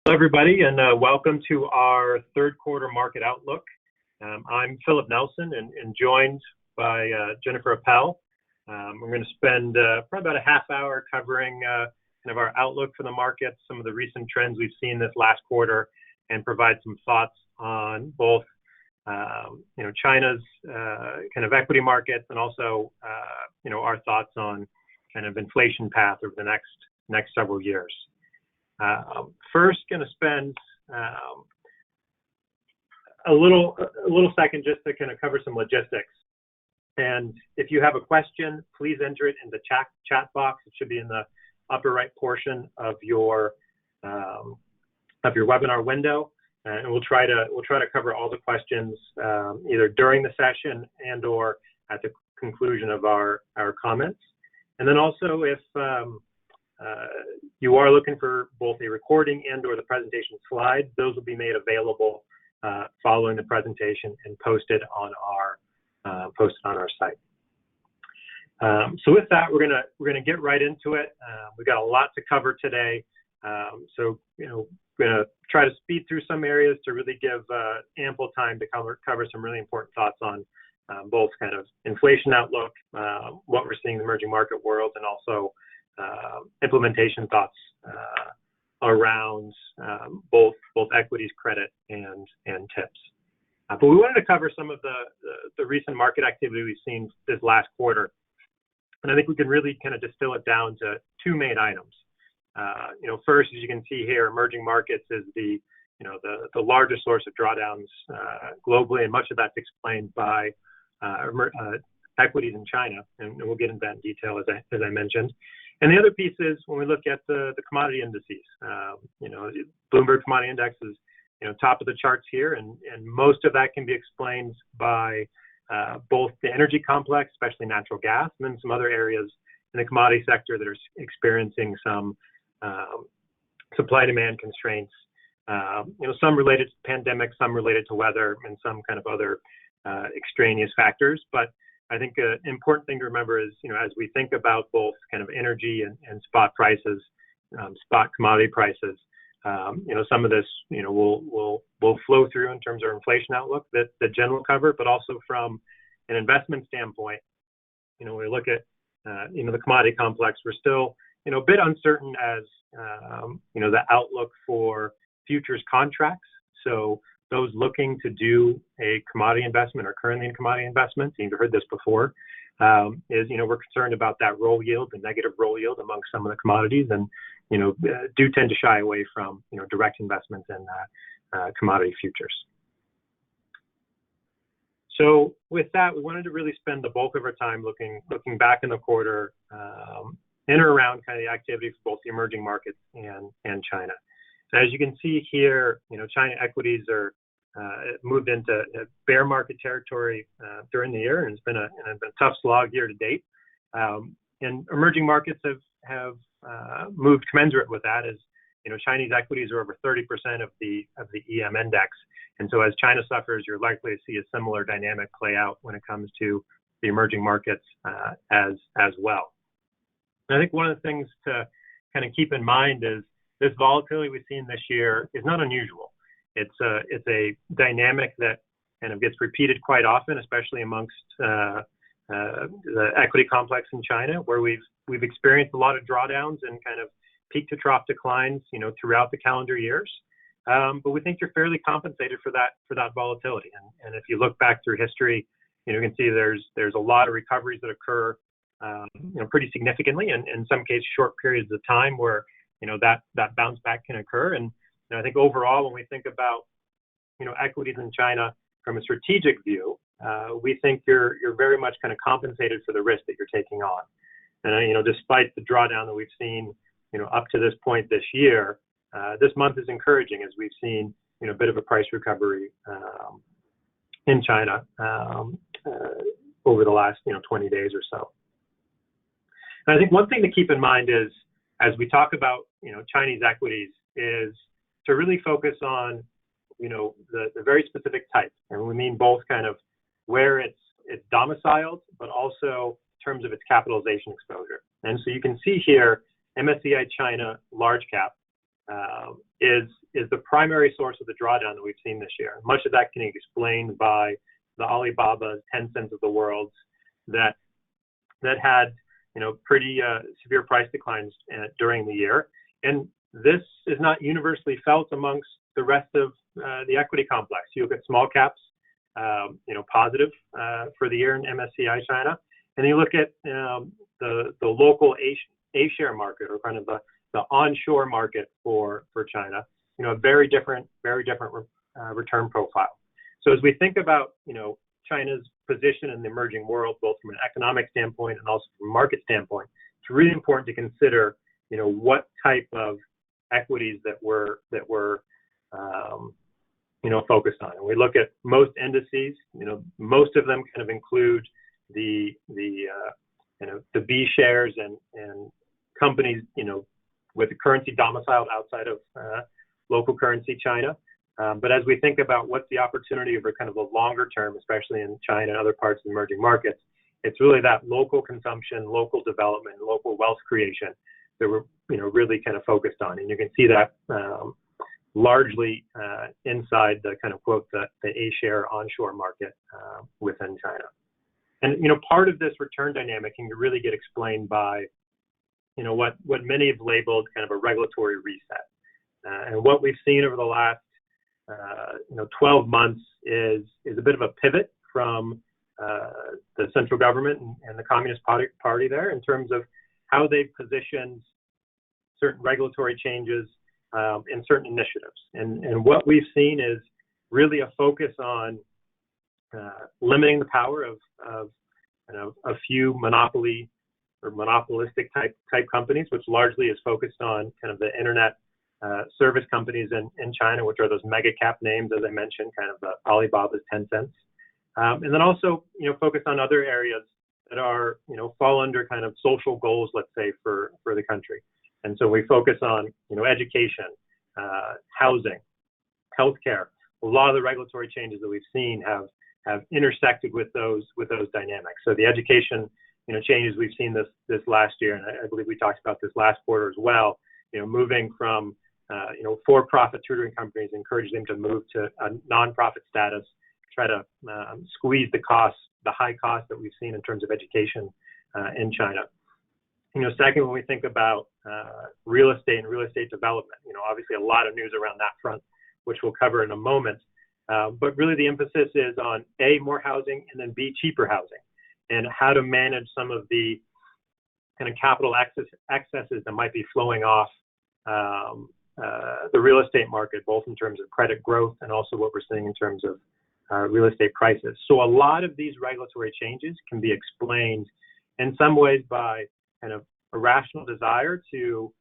Hello, everybody, and welcome to our third quarter market outlook. I'm Phillip Nelson and joined by Jennifer Appel. We're going to spend probably about a half hour covering kind of our outlook for the market, some of the recent trends we've seen this last quarter, and provide some thoughts on both China's kind of equity markets and also our thoughts on kind of inflation path over the next several years. First, going to spend a little second just to kind of cover some logistics. And if you have a question, please enter it in the chat box. It should be in the upper right portion of your webinar window, and we'll try to cover all the questions either during the session and/or at the conclusion of our comments. And then also, if you are looking for both a recording and/or the presentation slides, those will be made available following the presentation and posted on our site. So with that, we're gonna get right into it. We've got a lot to cover today, so we're gonna try to speed through some areas to really give ample time to cover some really important thoughts on both kind of inflation outlook, what we're seeing in the emerging market world, and also implementation thoughts around both equities, credit, and TIPS. But we wanted to cover some of the recent market activity we've seen this last quarter, and I think we can really kind of distill it down to two main items. First, as you can see here, emerging markets is the largest source of drawdowns globally, and much of that's explained by equities in China, and we'll get into that in detail as I mentioned. And the other piece is when we look at the commodity indices. Bloomberg Commodity Index is top of the charts here, and most of that can be explained by both the energy complex, especially natural gas, and then some other areas in the commodity sector that are experiencing some supply-demand constraints. Some related to the pandemic, some related to weather, and some kind of other extraneous factors. But I think an important thing to remember is, as we think about both kind of energy and spot prices, spot commodity prices, some of this, will flow through in terms of inflation outlook that Jen will cover, but also from an investment standpoint, when we look at, the commodity complex, we're still, a bit uncertain as, the outlook for futures contracts. So those looking to do a commodity investment or currently in commodity investments, you've heard this before, we're concerned about that roll yield, the negative roll yield amongst some of the commodities, and do tend to shy away from direct investments in commodity futures. So with that, we wanted to really spend the bulk of our time looking back in the quarter in or around kind of the activity for both the emerging markets and China. So as you can see here, China equities are moved into bear market territory during the year, and it's been a tough slog year to date. And emerging markets have moved commensurate with that, as Chinese equities are over 30% of the EM index, and so as China suffers, you're likely to see a similar dynamic play out when it comes to the emerging markets as well. And I think one of the things to kind of keep in mind is this volatility we've seen this year is not unusual. It's a dynamic that kind of gets repeated quite often, especially amongst the equity complex in China, where we've experienced a lot of drawdowns and kind of peak to trough declines, throughout the calendar years. But we think you're fairly compensated for that volatility. And if you look back through history, you can see there's a lot of recoveries that occur, pretty significantly, and in some cases short periods of time where that bounce back can occur. And I think overall, when we think about equities in China from a strategic view, we think you're very much kind of compensated for the risk that you're taking on. And despite the drawdown that we've seen up to this point this year, this month is encouraging, as we've seen a bit of a price recovery in China over the last 20 days or so. And I think one thing to keep in mind is, as we talk about Chinese equities, is to really focus on the very specific type, and we mean both kind of where it's domiciled, but also in terms of its capitalization exposure. And so you can see here MSCI China large cap is the primary source of the drawdown that we've seen this year. Much of that can be explained by the Alibaba, Tencent of the world that had pretty severe price declines during the year, and this is not universally felt amongst the rest of the equity complex. You look at small caps, positive for the year in MSCI China, and you look at the local A-share market, or kind of the onshore market for China, a very different return profile. So as we think about China's position in the emerging world, both from an economic standpoint and also from a market standpoint, it's really important to consider what type of equities that we're focused on. And we look at most indices, most of them kind of include the B shares and companies with the currency domiciled outside of local currency China. But as we think about what's the opportunity over kind of a longer term, especially in China and other parts of the emerging markets, it's really that local consumption, local development, local wealth creation that we're really kind of focused on. And you can see that largely inside the kind of quote the A-share onshore market within China. And part of this return dynamic can really get explained by what many have labeled kind of a regulatory reset. And what we've seen over the last 12 months is a bit of a pivot from the central government and the Communist Party there in terms of how they've positioned certain regulatory changes in certain initiatives. And what we've seen is really a focus on limiting the power of a few monopoly or monopolistic type companies, which largely is focused on kind of the internet service companies in China, which are those mega cap names, as I mentioned, kind of the Alibaba's, Tencent, and then also focus on other areas that are fall under kind of social goals, let's say, for the country. And so we focus on education, housing, healthcare. A lot of the regulatory changes that we've seen have intersected with those dynamics. So the education changes we've seen this last year, and I believe we talked about this last quarter as well. Moving from for-profit tutoring companies, encourage them to move to a nonprofit status, try to squeeze the high cost that we've seen in terms of education in China. Second, when we think about real estate and real estate development, obviously a lot of news around that front, which we'll cover in a moment. But really the emphasis is on A, more housing, and then B, cheaper housing, and how to manage some of the kind of capital excesses that might be flowing off the real estate market, both in terms of credit growth and also what we're seeing in terms of real estate prices. So a lot of these regulatory changes can be explained in some ways by kind of a rational desire to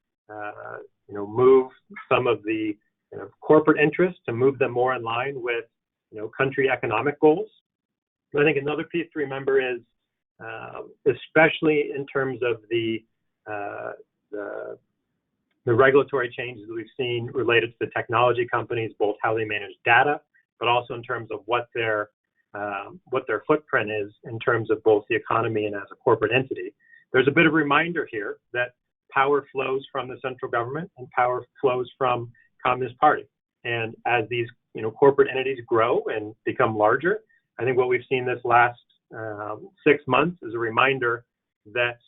move some of the corporate interests, to move them more in line with country economic goals. But I think another piece to remember is especially in terms of the regulatory changes that we've seen related to the technology companies, both how they manage data, but also in terms of what their footprint is in terms of both the economy and as a corporate entity. There's a bit of a reminder here that power flows from the central government and power flows from Communist Party. And as these corporate entities grow and become larger, I think what we've seen this last 6 months is a reminder that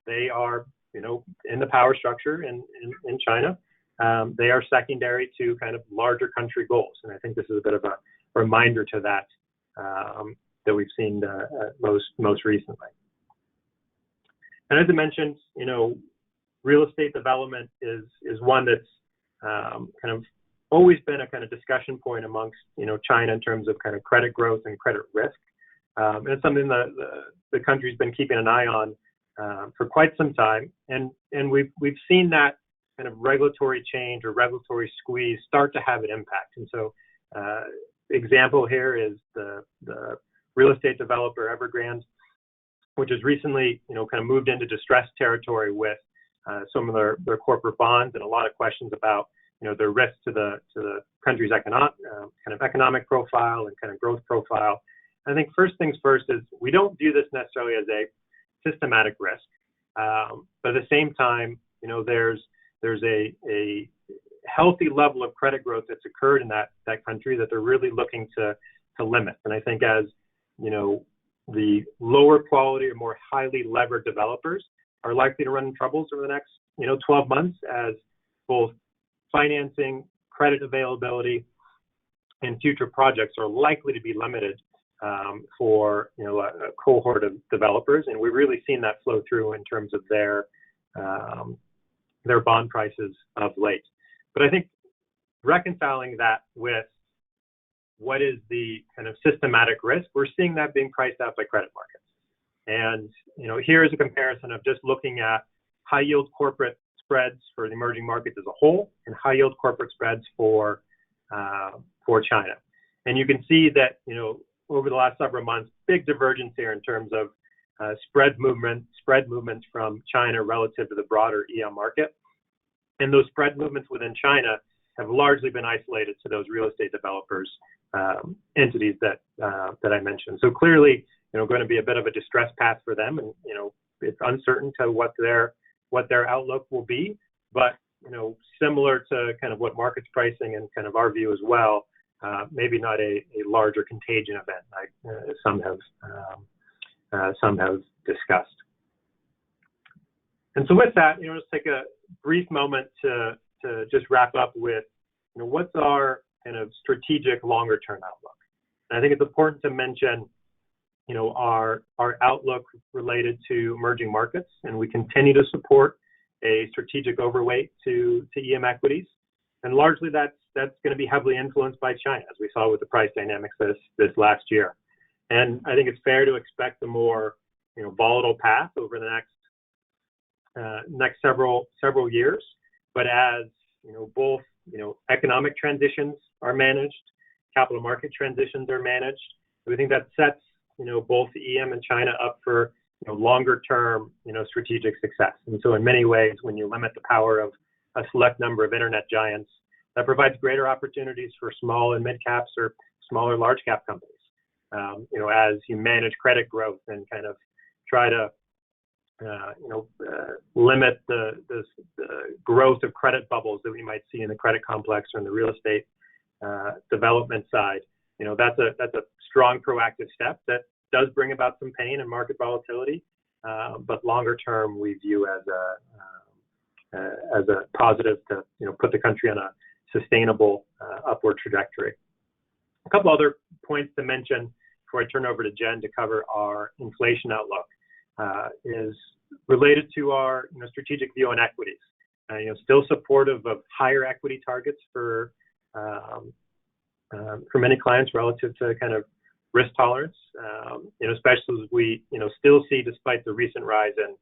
they are in the power structure in China. They are secondary to kind of larger country goals. And I think this is a bit of a reminder to that that we've seen most recently. And as I mentioned, real estate development is one that's kind of always been a kind of discussion point amongst China in terms of kind of credit growth and credit risk. And it's something that the country's been keeping an eye on for quite some time, and we've seen that kind of regulatory change or regulatory squeeze start to have an impact. And so, example here is the real estate developer EVERGRANDE, which has recently kind of moved into distressed territory with some of their corporate bonds, and a lot of questions about their risk to the country's economic profile and kind of growth profile. I think first things first is we don't view this necessarily as a systematic risk, but at the same time, there's a healthy level of credit growth that's occurred in that country that they're really looking to limit. And I think as the lower quality or more highly levered developers are likely to run into troubles over the next 12 months, as both financing, credit availability, and future projects are likely to be limited for a cohort of developers. And we've really seen that flow through in terms of their bond prices of late. But I think reconciling that with what is the kind of systematic risk, we're seeing that being priced out by credit markets. And here is a comparison of just looking at high yield corporate spreads for the emerging markets as a whole and high yield corporate spreads for China. And you can see that over the last several months, big divergence here in terms of spread movements from China relative to the broader EM market. And those spread movements within China have largely been isolated to those real estate developers, entities that I mentioned. So clearly, going to be a bit of a distress path for them, and it's uncertain to what their outlook will be. But similar to kind of what markets pricing and kind of our view as well, maybe not a larger contagion event like some have discussed. And so with that, let's take a brief moment to just wrap up with what's our kind of strategic longer term outlook. And I think it's important to mention our outlook related to emerging markets, and we continue to support a strategic overweight to EM equities, and largely that's going to be heavily influenced by China, as we saw with the price dynamics this last year. And I think it's fair to expect a more volatile path over the next several years. But as both economic transitions are managed, capital market transitions are managed, we think that sets both EM and China up for longer term strategic success. And so in many ways, when you limit the power of a select number of internet giants, that provides greater opportunities for small and mid caps or smaller large cap companies. As you manage credit growth and kind of try to limit the growth of credit bubbles that we might see in the credit complex or in the real estate development side, that's a strong proactive step that does bring about some pain and market volatility, but longer term we view as a positive to put the country on a sustainable upward trajectory. A couple other points to mention before I turn over to Jen to cover our inflation outlook is related to our strategic view on equities. Still supportive of higher equity targets for many clients relative to kind of risk tolerance, especially as we still see, despite the recent rise in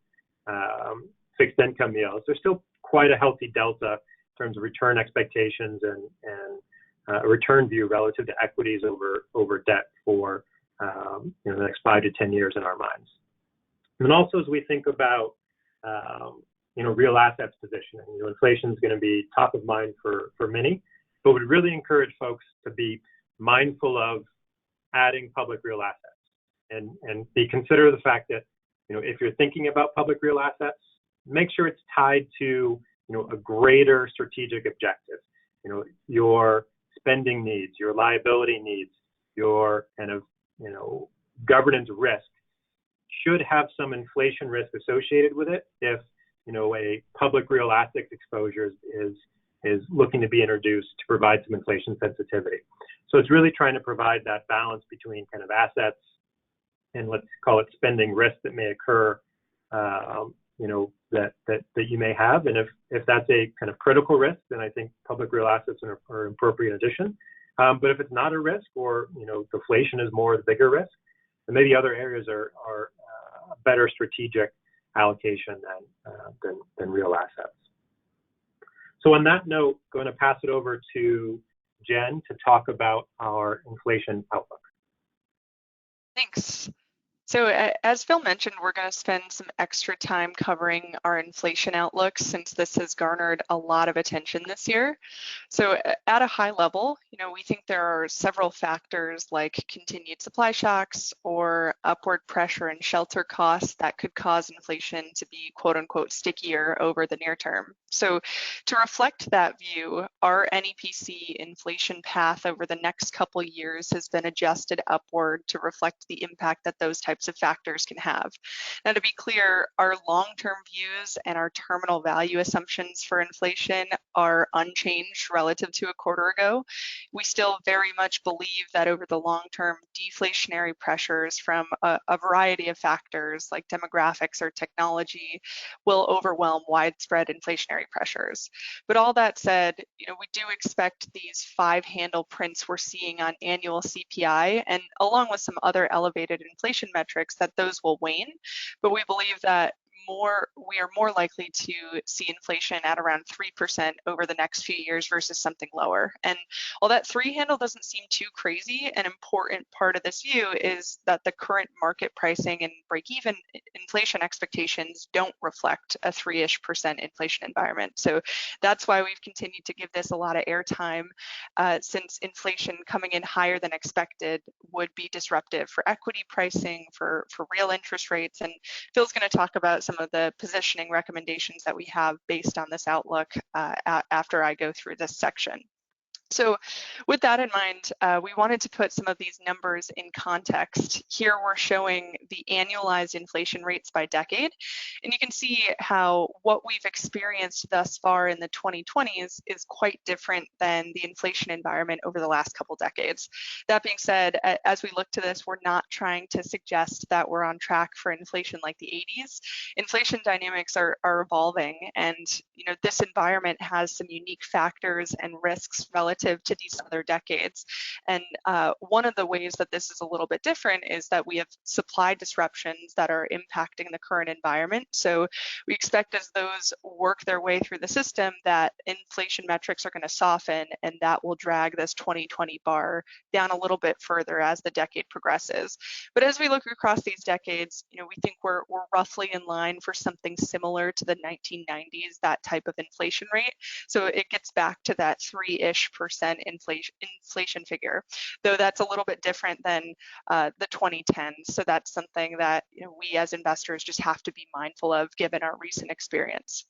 fixed income yields, there's still quite a healthy delta in terms of return expectations and a return view relative to equities over debt for the next 5 to 10 years in our minds. And also as we think about real assets positioning, inflation is going to be top of mind for many, but would really encourage folks to be mindful of adding public real assets and consider the fact that if you're thinking about public real assets, make sure it's tied to a greater strategic objective. Your spending needs, your liability needs, your kind of governance risk should have some inflation risk associated with it if a public real assets exposure is looking to be introduced to provide some inflation sensitivity. So it's really trying to provide that balance between kind of assets and let's call it spending risk that may occur, that you may have. And if that's a kind of critical risk, then I think public real assets are an appropriate addition. But if it's not a risk, or deflation is more the bigger risk, then maybe other areas are a better strategic allocation than real assets. So on that note, going to pass it over to Jen to talk about our inflation outlook. Thanks. So as Phil mentioned, we're going to spend some extra time covering our inflation outlook since this has garnered a lot of attention this year. So at a high level, we think there are several factors like continued supply shocks or upward pressure in shelter costs that could cause inflation to be quote unquote stickier over the near term. So to reflect that view, our NEPC inflation path over the next couple years has been adjusted upward to reflect the impact that those types of factors can have. Now, to be clear, our long-term views and our terminal value assumptions for inflation are unchanged relative to a quarter ago. We still very much believe that over the long term, deflationary pressures from a variety of factors like demographics or technology will overwhelm widespread inflationary pressures. But all that said, we do expect these 5-handle prints we're seeing on annual CPI, and along with some other elevated inflation metrics, that those will wane. But we believe that we are more likely to see inflation at around 3% over the next few years versus something lower. And while that 3-handle doesn't seem too crazy, an important part of this view is that the current market pricing and break-even inflation expectations don't reflect a 3-ish% inflation environment. So that's why we've continued to give this a lot of airtime, since inflation coming in higher than expected would be disruptive for equity pricing, for real interest rates. And Phil's going to talk about some of the positioning recommendations that we have based on this outlook after I go through this section. So with that in mind, we wanted to put some of these numbers in context. Here we're showing the annualized inflation rates by decade, and you can see how what we've experienced thus far in the 2020s is quite different than the inflation environment over the last couple decades. That being said, as we look to this, we're not trying to suggest that we're on track for inflation like the 80s. Inflation dynamics are evolving, and this environment has some unique factors and risks relative to these other decades. And one of the ways that this is a little bit different is that we have supply disruptions that are impacting the current environment. So we expect as those work their way through the system that inflation metrics are going to soften, and that will drag this 2020 bar down a little bit further as the decade progresses. But as we look across these decades, we think we're roughly in line for something similar to the 1990s, that type of inflation rate. So it gets back to that 3-ish% inflation figure, though that's a little bit different than the 2010s. So that's something that we as investors just have to be mindful of given our recent experience.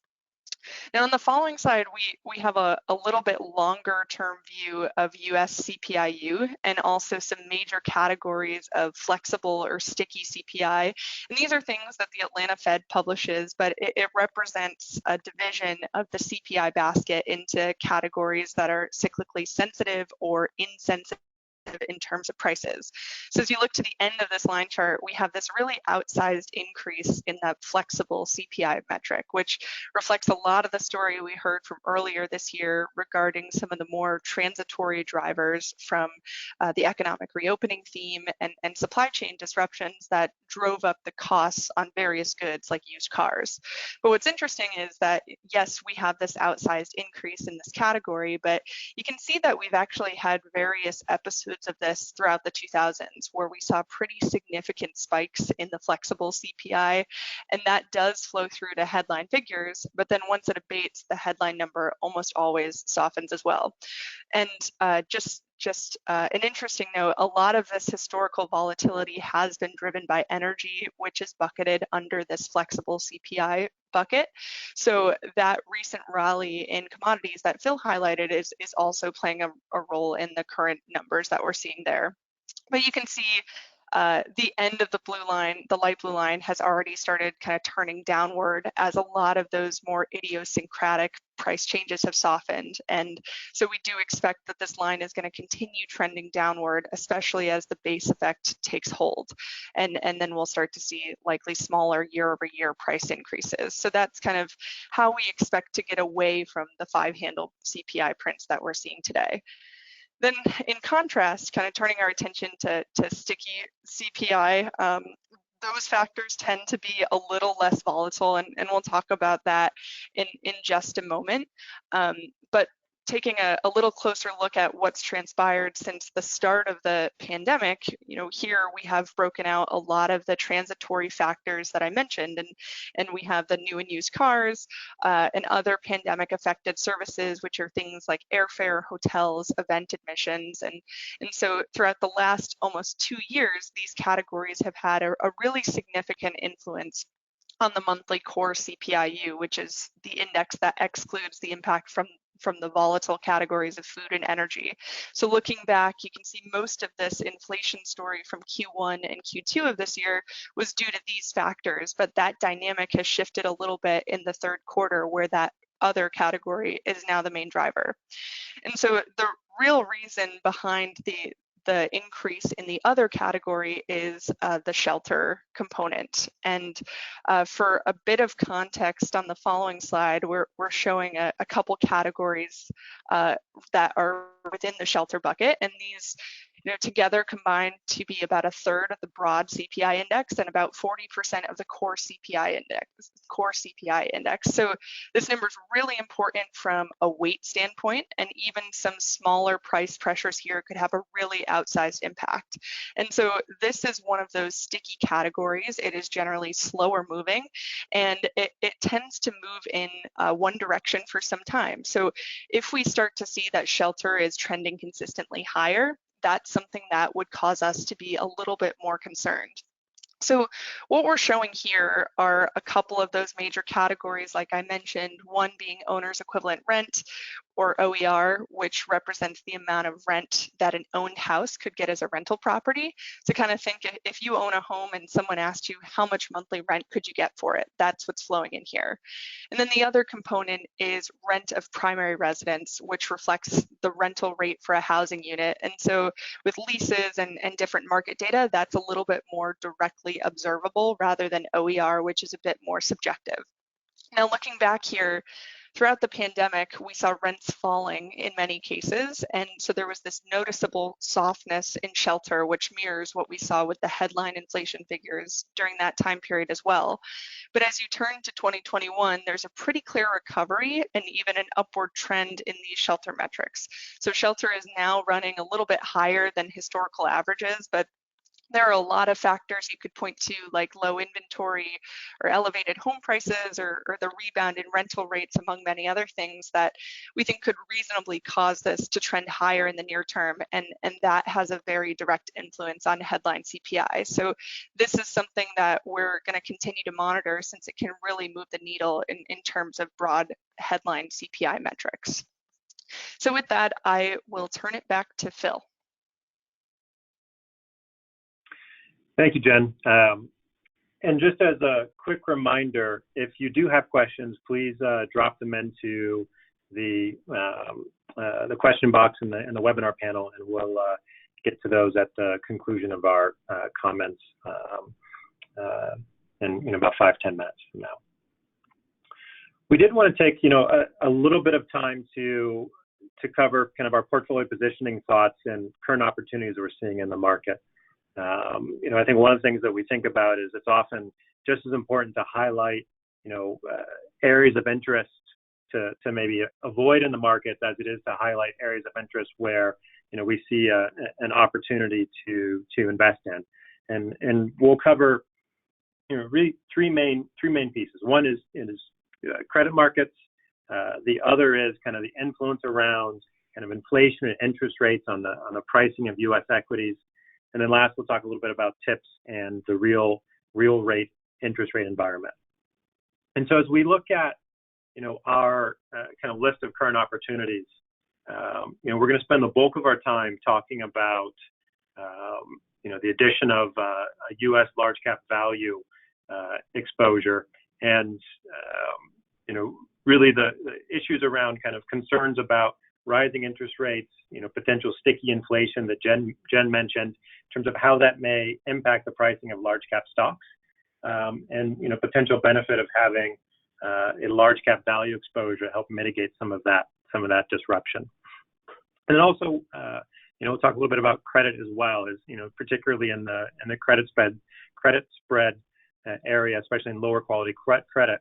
Now on the following slide, we have a little bit longer term view of US CPI-U and also some major categories of flexible or sticky CPI. And these are things that the Atlanta Fed publishes, but it represents a division of the CPI basket into categories that are cyclically sensitive or insensitive in terms of prices. So as you look to the end of this line chart, we have this really outsized increase in that flexible CPI metric, which reflects a lot of the story we heard from earlier this year regarding some of the more transitory drivers from the economic reopening theme and supply chain disruptions that drove up the costs on various goods like used cars. But what's interesting is that, yes, we have this outsized increase in this category, but you can see that we've actually had various episodes of this throughout the 2000s where we saw pretty significant spikes in the flexible CPI, and that does flow through to headline figures, but then once it abates, the headline number almost always softens as well. And just an interesting note, a lot of this historical volatility has been driven by energy, which is bucketed under this flexible CPI bucket. So that recent rally in commodities that Phil highlighted is also playing a role in the current numbers that we're seeing there. But you can see the end of the blue line, the light blue line, has already started kind of turning downward as a lot of those more idiosyncratic price changes have softened. And so we do expect that this line is going to continue trending downward, especially as the base effect takes hold. And then we'll start to see likely smaller year-over-year price increases. So that's kind of how we expect to get away from the 5-handle CPI prints that we're seeing today. Then in contrast, kind of turning our attention to sticky CPI, those factors tend to be a little less volatile, and we'll talk about that in just a moment. But taking a little closer look at what's transpired since the start of the pandemic, here we have broken out a lot of the transitory factors that I mentioned, and we have the new and used cars and other pandemic affected services, which are things like airfare, hotels, event admissions. And so throughout the last almost 2 years, these categories have had a really significant influence on the monthly core CPI-U, which is the index that excludes the impact from the volatile categories of food and energy. So looking back, you can see most of this inflation story from Q1 and Q2 of this year was due to these factors, but that dynamic has shifted a little bit in the third quarter, where that other category is now the main driver. And so the real reason behind the increase in the other category is the shelter component. And for a bit of context on the following slide, we're showing a couple categories that are within the shelter bucket, and these together combined to be about a third of the broad CPI index and about 40% of the core CPI index. So this number is really important from a weight standpoint, and even some smaller price pressures here could have a really outsized impact. And so this is one of those sticky categories. It is generally slower moving, and it tends to move in one direction for some time. So if we start to see that shelter is trending consistently higher, that's something that would cause us to be a little bit more concerned. So what we're showing here are a couple of those major categories, like I mentioned, one being owner's equivalent rent, or OER, which represents the amount of rent that an owned house could get as a rental property. So kind of think if you own a home and someone asked you how much monthly rent could you get for it, that's what's flowing in here. And then the other component is rent of primary residence, which reflects the rental rate for a housing unit. And so with leases and different market data, that's a little bit more directly observable rather than OER, which is a bit more subjective. Now, looking back here, throughout the pandemic, we saw rents falling in many cases, and so there was this noticeable softness in shelter, which mirrors what we saw with the headline inflation figures during that time period as well. But as you turn to 2021, there's a pretty clear recovery and even an upward trend in these shelter metrics. So shelter is now running a little bit higher than historical averages, but there are a lot of factors you could point to, like low inventory or elevated home prices or the rebound in rental rates, among many other things that we think could reasonably cause this to trend higher in the near term. And that has a very direct influence on headline CPI. So this is something that we're going to continue to monitor, since it can really move the needle in terms of broad headline CPI metrics. So with that, I will turn it back to Phil. Thank you, Jen. And just as a quick reminder, if you do have questions, please drop them into the question box in the webinar panel, and we'll get to those at the conclusion of our comments in about 5-10 minutes from now. We did want to take a little bit of time to cover kind of our portfolio positioning thoughts and current opportunities we're seeing in the market. I think one of the things that we think about is it's often just as important to highlight, areas of interest to maybe avoid in the markets as it is to highlight areas of interest where, we see an opportunity to invest in. And we'll cover, really three main pieces. One is credit markets. The other is kind of the influence around kind of inflation and interest rates on the pricing of U.S. equities. And then last, we'll talk a little bit about TIPS and the real rate interest rate environment. And so as we look at, our kind of list of current opportunities, we're going to spend the bulk of our time talking about, the addition of a U.S. large cap value exposure, and, really the issues around kind of concerns about rising interest rates, potential sticky inflation that Jen mentioned, in terms of how that may impact the pricing of large cap stocks, and potential benefit of having a large cap value exposure to help mitigate some of that disruption. And then also, we'll talk a little bit about credit as well, as particularly in the credit spread area, especially in lower quality credit.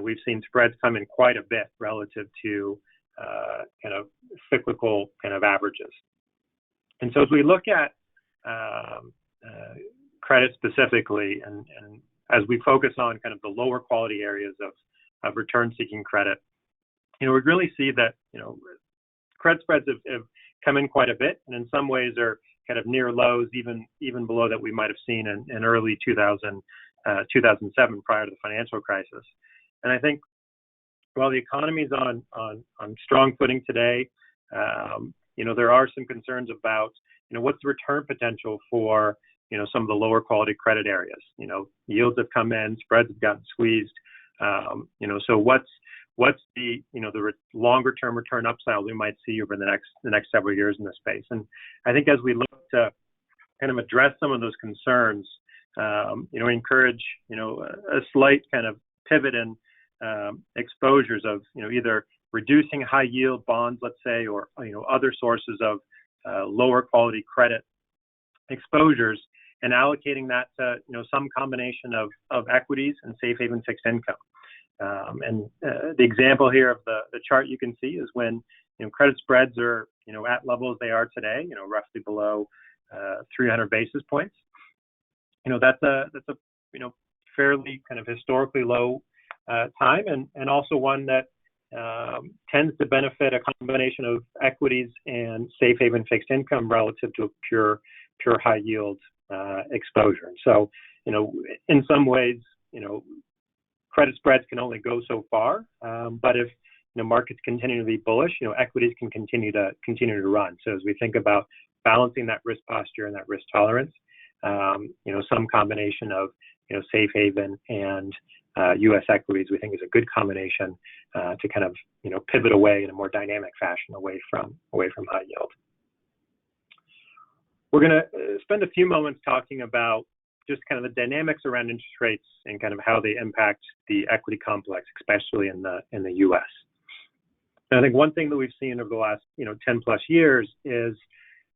We've seen spreads come in quite a bit relative to kind of cyclical kind of averages. And so as we look at credit specifically, and as we focus on kind of the lower quality areas of return-seeking credit, we really see that, credit spreads have come in quite a bit, and in some ways are kind of near lows, even below that we might have seen in early 2007 prior to the financial crisis. And I think while the economy is on strong footing today, there are some concerns about, what's the return potential for, some of the lower quality credit areas. Yields have come in, spreads have gotten squeezed. So what's the longer term return upside we might see over the next several years in this space? And I think as we look to kind of address some of those concerns, encourage a slight kind of pivot in exposures of either reducing high yield bonds, let's say, or other sources of lower quality credit exposures, and allocating that to some combination of equities and safe haven fixed income. And the example here of the chart you can see is when credit spreads are at levels they are today, roughly below 300 basis points. That's a fairly kind of historically low time, and also one that tends to benefit a combination of equities and safe haven fixed income relative to a pure high yield exposure. And so, in some ways, credit spreads can only go so far, but if markets continue to be bullish, equities can continue to run. So as we think about balancing that risk posture and that risk tolerance, some combination of safe haven and U.S. equities, we think is a good combination to kind of pivot away in a more dynamic fashion away from high yield. We're going to spend a few moments talking about just kind of the dynamics around interest rates and kind of how they impact the equity complex, especially in the U.S. And I think one thing that we've seen over the last 10 plus years is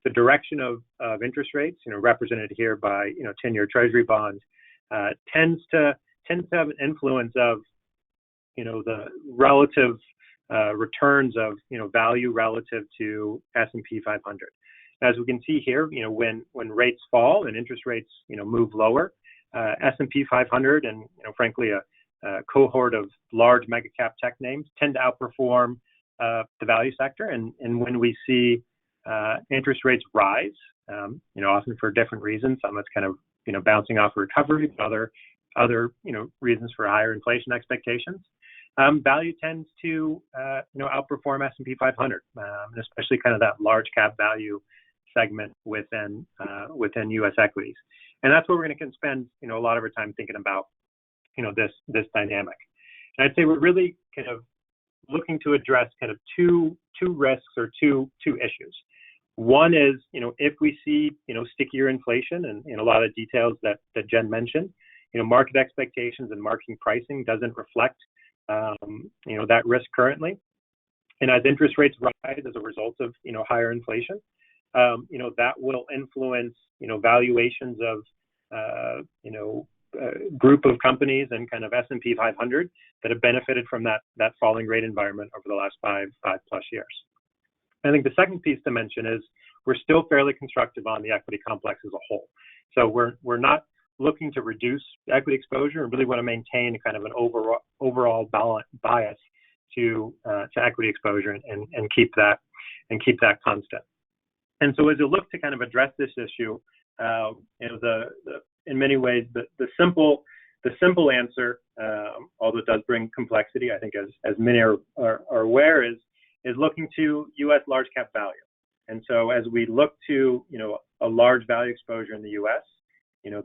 the direction of interest rates, represented here by 10-year Treasury bonds, tends to have an influence of the relative returns of value relative to S&P 500. As we can see here, when rates fall and interest rates move lower, S&P 500 and frankly a cohort of large mega cap tech names tend to outperform the value sector. And when we see interest rates rise, often for different reasons, some it's kind of bouncing off a recovery, but other reasons for higher inflation expectations, value tends to outperform S&P 500, especially kind of that large cap value segment within U.S. equities. And that's where we're going to spend a lot of our time thinking about this dynamic. And I'd say we're really kind of looking to address kind of two risks or two issues. One is if we see stickier inflation and a lot of details that Jen mentioned, market expectations and market pricing doesn't reflect that risk currently. And as interest rates rise as a result of higher inflation, that will influence valuations of group of companies and kind of S&P 500 that have benefited from that falling rate environment over the last five plus years. I think the second piece to mention is we're still fairly constructive on the equity complex as a whole. So we're not looking to reduce equity exposure and really want to maintain kind of an overall bias to equity exposure and keep that constant. And so as you look to kind of address this issue, in many ways the simple answer, although it does bring complexity, I think as many are aware, is looking to U.S. large cap value. And so as we look to a large value exposure in the U.S.,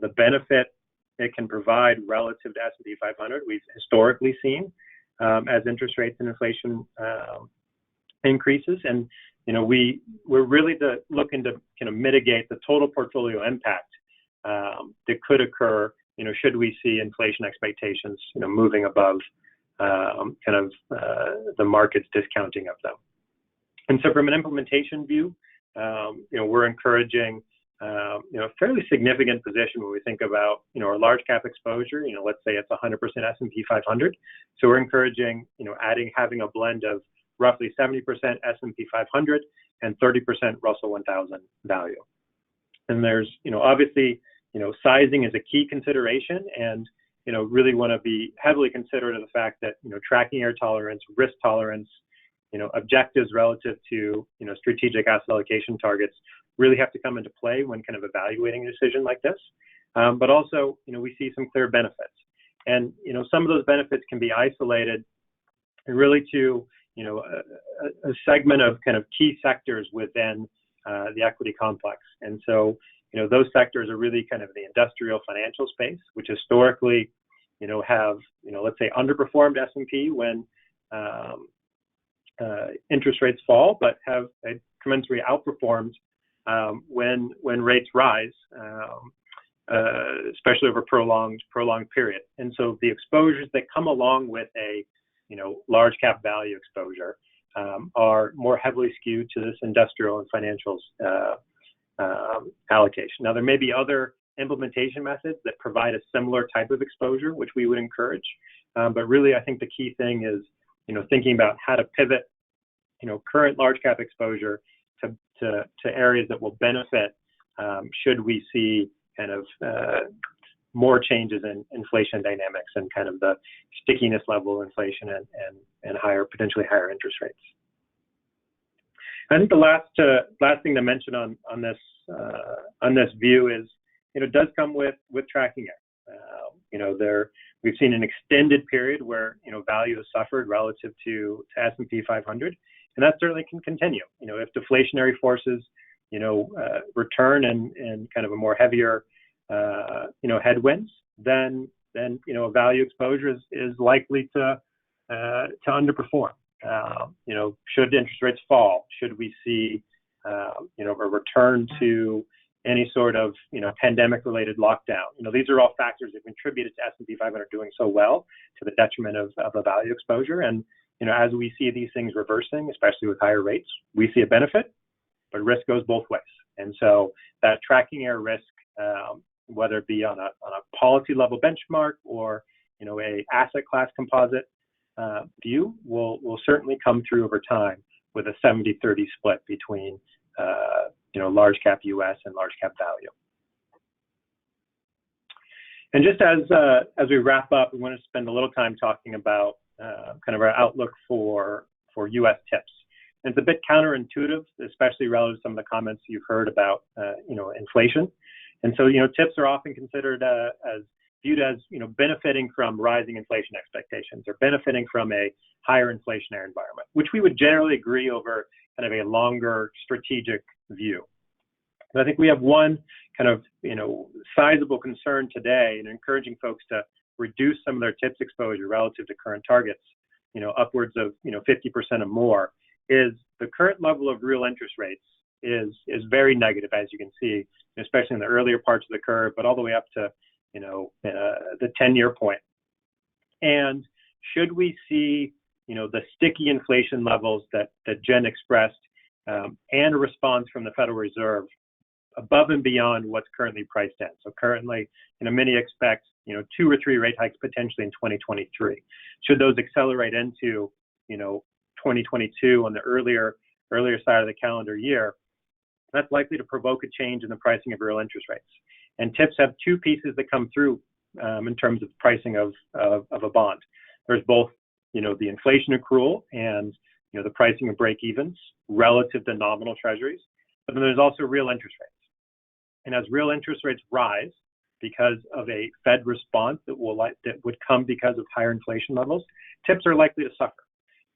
the benefit it can provide relative to S&P 500, we've historically seen as interest rates and inflation increases. And we're really looking to kind of mitigate the total portfolio impact that could occur should we see inflation expectations moving above the market's discounting of them. And so from an implementation view, we're encouraging a fairly significant position when we think about our large cap exposure. Let's say it's 100% S&P 500. So we're encouraging having a blend of roughly 70% S&P 500 and 30% Russell 1000 value. And there's, obviously, sizing is a key consideration, and, really want to be heavily considerate of the fact that, tracking error tolerance, risk tolerance, objectives relative to, strategic asset allocation targets really have to come into play when kind of evaluating a decision like this. But also, we see some clear benefits. And, some of those benefits can be isolated really to, a segment of kind of key sectors within the equity complex. And so, those sectors are really kind of the industrial financial space, which historically, have, let's say underperformed S&P when interest rates fall, but have commensurately outperformed when rates rise, especially over prolonged period. And so the exposures that come along with a large cap value exposure are more heavily skewed to this industrial and financials allocation. Now, there may be other implementation methods that provide a similar type of exposure, which we would encourage. But really, I think the key thing is, thinking about how to pivot, current large cap exposure to areas that will benefit should we see kind of more changes in inflation dynamics and kind of the stickiness level of inflation and potentially higher interest rates. I think the last thing to mention on this view is, it does come with tracking error. We've seen an extended period where value has suffered relative to S&P 500, and that certainly can continue. If deflationary forces return and kind of a more heavier headwinds, then a value exposure is likely to underperform. Should interest rates fall, should we see a return to any sort of pandemic-related lockdown. These are all factors that contributed to S&P 500 doing so well to the detriment of a value exposure. And as we see these things reversing, especially with higher rates, we see a benefit, but risk goes both ways. And so that tracking error risk, whether it be on a policy level benchmark or a asset class composite view, will certainly come through over time with a 70-30 split between large cap US and large cap value. And just as we wrap up, we want to spend a little time talking about kind of our outlook for U.S.TIPS. And it's a bit counterintuitive, especially relative to some of the comments you've heard about inflation. And so TIPS are often considered viewed as benefiting from rising inflation expectations or benefiting from a higher inflationary environment, which we would generally agree over kind of a longer strategic view. And I think we have one kind of sizable concern today in encouraging folks to reduce some of their TIPS exposure relative to current targets, upwards of 50% or more, is the current level of real interest rates is very negative, as you can see, especially in the earlier parts of the curve, but all the way up to the 10-year point. And should we see the sticky inflation levels that Jen expressed and a response from the Federal Reserve above and beyond what's currently priced in? So currently, many expect 2 or 3 rate hikes potentially in 2023. Should those accelerate into 2022 on the earlier side of the calendar year, that's likely to provoke a change in the pricing of real interest rates. And TIPS have 2 pieces that come through in terms of pricing of a bond. There's both the inflation accrual and the pricing of break-evens relative to nominal treasuries, but then there's also real interest rates. And as real interest rates rise because of a Fed response that would come because of higher inflation levels, TIPS are likely to suffer.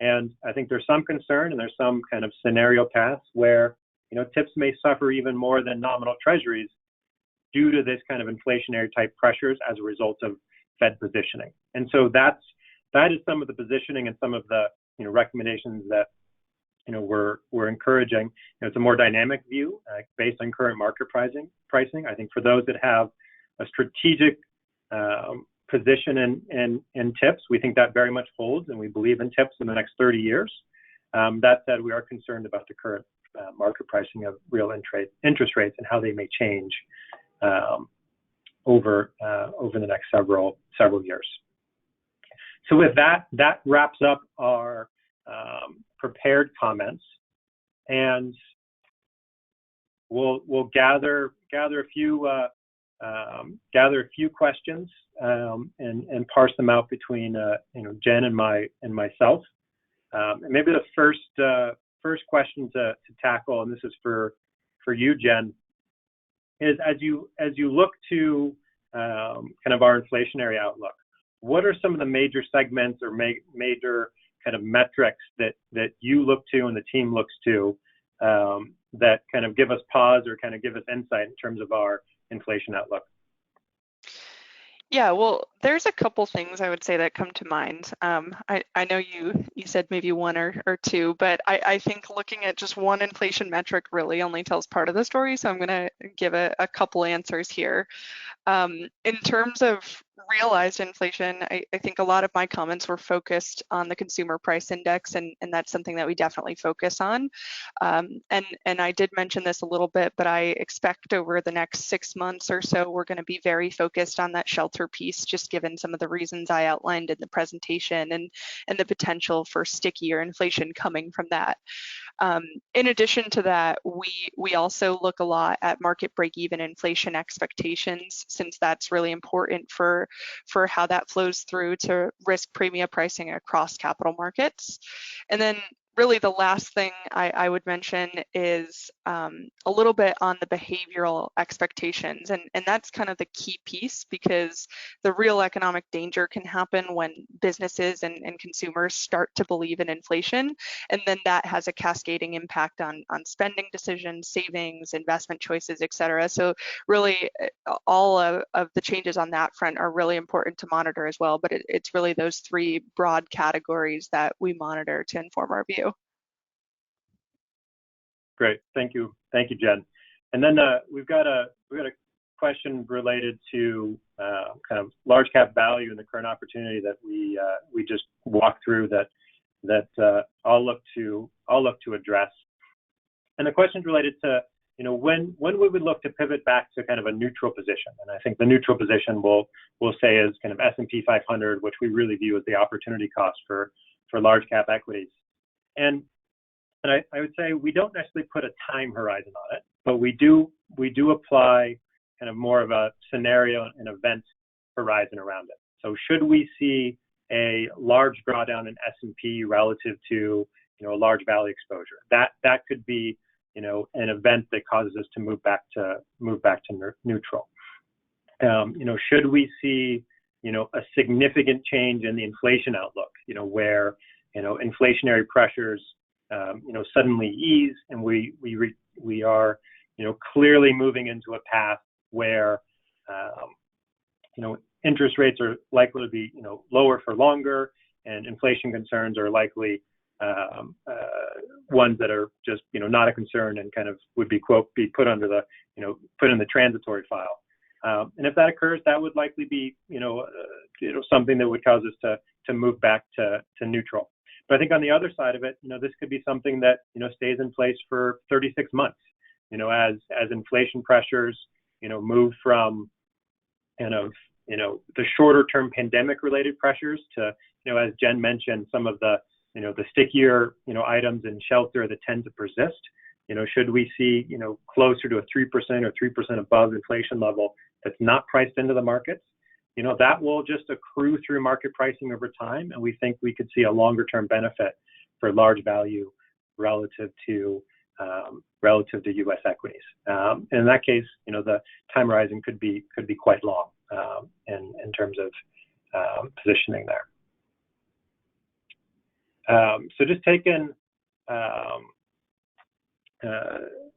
And I think there's some concern and there's some kind of scenario paths where TIPS may suffer even more than nominal treasuries due to this kind of inflationary type pressures as a result of Fed positioning. And so that is some of the positioning and some of the recommendations that we're encouraging. It's a more dynamic view based on current market pricing. I think for those that have a strategic position in TIPS, we think that very much holds, and we believe in TIPS in the next 30 years. That said, we are concerned about the current market pricing of real interest rates and how they may change over the next several years. So with that wraps up our prepared comments, and we'll gather a few questions and parse them out between Jen and myself. And maybe the first question to tackle, and this is for you, Jen, is as you look to kind of our inflationary outlook, what are some of the major segments or major kind of metrics that you look to and the team looks to that kind of give us pause or kind of give us insight in terms of our inflation outlook? Yeah, well, there's a couple things I would say that come to mind. I know you said maybe one or two, but I think looking at just one inflation metric really only tells part of the story. So I'm going to give a couple answers here. In terms of realized inflation, I think a lot of my comments were focused on the consumer price index, and that's something that we definitely focus on. And I did mention this a little bit, but I expect over the next 6 months or so, we're going to be very focused on that shelter piece, just given some of the reasons I outlined in the presentation and the potential for stickier inflation coming from that. In addition to that, we also look a lot at market break-even inflation expectations, since that's really important for how that flows through to risk premia pricing across capital markets. And then really the last thing I would mention is a little bit on the behavioral expectations. And that's kind of the key piece, because the real economic danger can happen when businesses and consumers start to believe in inflation. And then that has a cascading impact on spending decisions, savings, investment choices, et cetera. So really all of the changes on that front are really important to monitor as well. But it's really those three broad categories that we monitor to inform our view. Great, thank you, Jen. And then we've got a question related to kind of large cap value and the current opportunity that we just walked through that I'll look to address. And the question's related to when we would look to pivot back to kind of a neutral position. And I think the neutral position we'll say is kind of S&P 500, which we really view as the opportunity cost for large cap equities. And I would say we don't necessarily put a time horizon on it, but we do apply kind of more of a scenario and event horizon around it. So should we see a large drawdown in S&P relative to a large value exposure, that could be an event that causes us to move back to neutral. Should we see a significant change in the inflation outlook, where inflationary pressures suddenly ease, and we are clearly moving into a path where interest rates are likely to be lower for longer, and inflation concerns are likely ones that are just not a concern and kind of would be put under the put in the transitory file. And if that occurs, that would likely be something that would cause us to move back to neutral. But I think on the other side of it, this could be something that stays in place for 36 months. As inflation pressures move from kind of the shorter term pandemic related pressures to as Jen mentioned, some of the the stickier items in shelter that tend to persist. Should we see closer to a 3% or 3% above inflation level that's not priced into the markets, that will just accrue through market pricing over time, and we think we could see a longer term benefit for large value relative to U.S. equities. And in that case, the time horizon could be quite long in terms of positioning there. So just taking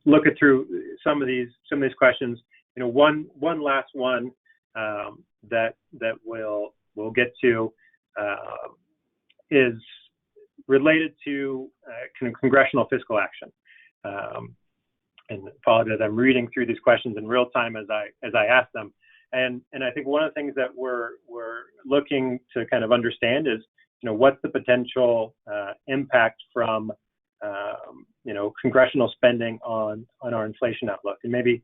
look at through some of these questions. One last one that we'll get to is related to congressional fiscal action. And apologize, I'm reading through these questions in real time as I ask them. And I think one of the things that we're looking to kind of understand is what's the potential impact from congressional spending on our inflation outlook, and maybe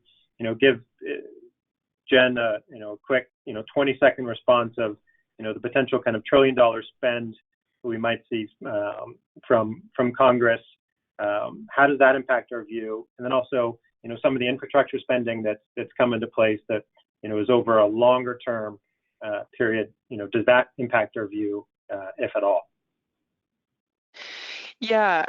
give Jen a quick 20-second response of the potential kind of $1 trillion spend we might see from Congress. How does that impact our view? And then also, some of the infrastructure spending that's come into place that is over a longer term period. Does that impact our view, if at all? Yeah.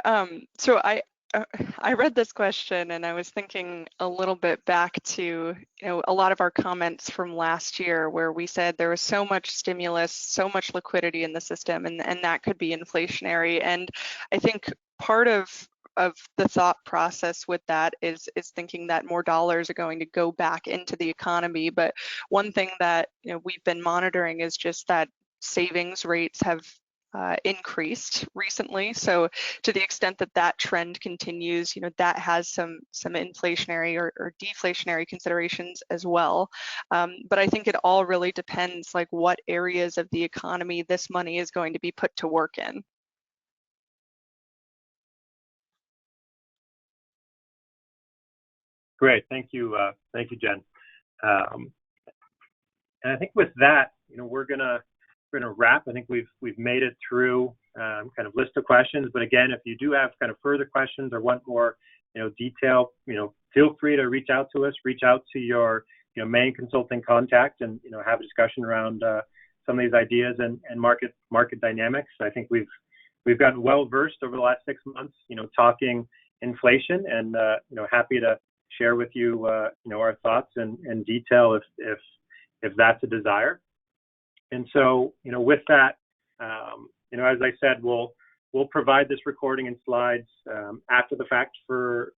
So I read this question and I was thinking a little bit back to a lot of our comments from last year where we said there was so much stimulus, so much liquidity in the system, and that could be inflationary. And I think part of the thought process with that is thinking that more dollars are going to go back into the economy. But one thing that we've been monitoring is just that savings rates have increased recently. So to the extent that that trend continues, that has some inflationary or deflationary considerations as well. But I think it all really depends like what areas of the economy this money is going to be put to work in. Great, thank you, Jen. And I think with that, we're gonna wrap. I think we've made it through kind of list of questions. But again, if you do have kind of further questions or want more detail, feel free to reach out to us. Reach out to your main consulting contact and have a discussion around some of these ideas and market dynamics. I think we've gotten well versed over the last 6 months, talking inflation, and happy to share with you our thoughts and detail if that's a desire. And so, with that, as I said, we'll provide this recording and slides after the fact for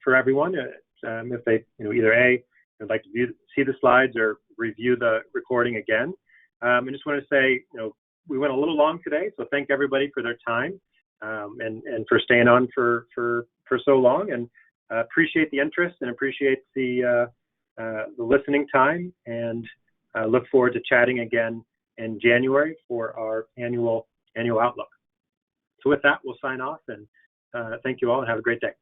everyone. If they, either would like to see the slides or review the recording again. I just want to say, we went a little long today, so thank everybody for their time and for staying on for so long. And appreciate the interest and appreciate the listening time, and look forward to chatting again in January for our annual outlook. So with that, we'll sign off, and thank you all and have a great day.